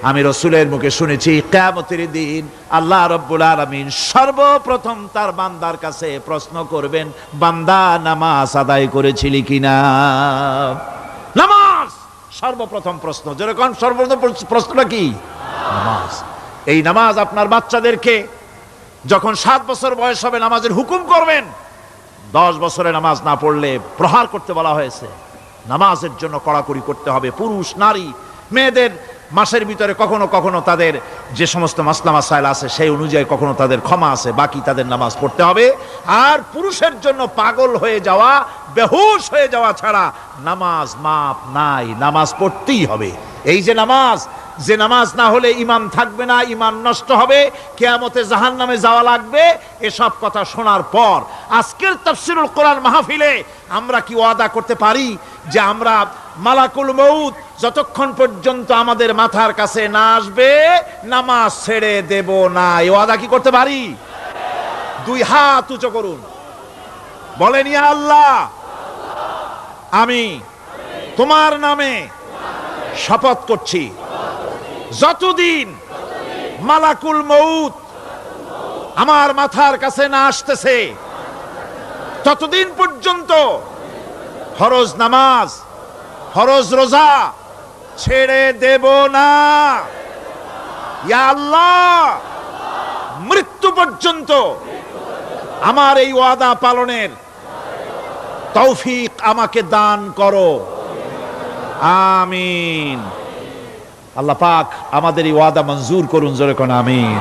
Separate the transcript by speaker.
Speaker 1: আমি রাসূলের মুখে শুনেছি কিয়ামতের দিন আল্লাহ রাব্বুল আলামিন সর্বপ্রথম তার বান্দার কাছে প্রশ্ন করবেন, বান্দা নামাজ আদায় করেছিলি কিনা। নামাজ সর্বপ্রথম প্রশ্ন। যেরকম সর্বপ্রথম প্রশ্নটা কি? নামাজ। এই নামাজ আপনার বাচ্চাদেরকে যখন 7 বছর বয়স হবে নামাজের হুকুম করবেন, 10 বছরে নামাজ না পড়লে প্রহার করতে বলা হয়েছে। নামাজের জন্য কড়াকড়ি করতে হবে। পুরুষ নারী মেয়েদের মাসের ভিতরে কখনো কখনো তাদের যে সমস্ত মাসলা মাসাইল আছে সেই অনুযায়ী কখনো তাদের ক্ষমা আছে, বাকি তাদের নামাজ পড়তে হবে। আর পুরুষের জন্য পাগল হয়ে যাওয়া, বেহুশ হয়ে যাওয়া ছাড়া নামাজ মাপ নাই, নামাজ পড়তেই হবে। এই যে নামাজ না হলে ঈমান থাকবে না, ঈমান নষ্ট হবে, কিয়ামতে জাহান্নামে যাওয়া লাগবে। এসব কথা শোনার পর আজকের তাফসীরুল কোরআন মাহফিলে আমরা কি ওয়াদা করতে পারি যে আমরা মালাকুল মউত যতক্ষণ পর্যন্ত আমাদের মাথার কাছে না আসবে নামাজ ছেড়ে দেব না? এই ওয়াদা কি করতে পারি? 2 হাত উঁচু করুন, বলেন ইয়া আল্লাহ, আমি তোমার নামে শপথ করছি, যতদিন মালাকুল মউত আমার মাথার কাছে না আসতেছে ততদিন পর্যন্ত ফরজ নামাজ, ফরজ রোজা ছেড়ে দেব না। ইয়া আল্লাহ, মৃত্যু পর্যন্ত আমার এই ওয়াদা পালনের তৌফিক আমাকে দান করো, আমিন। আল্লাহ পাক আমাদের এই ওয়াদা মঞ্জুর করুন, জোরে কোন আমিন।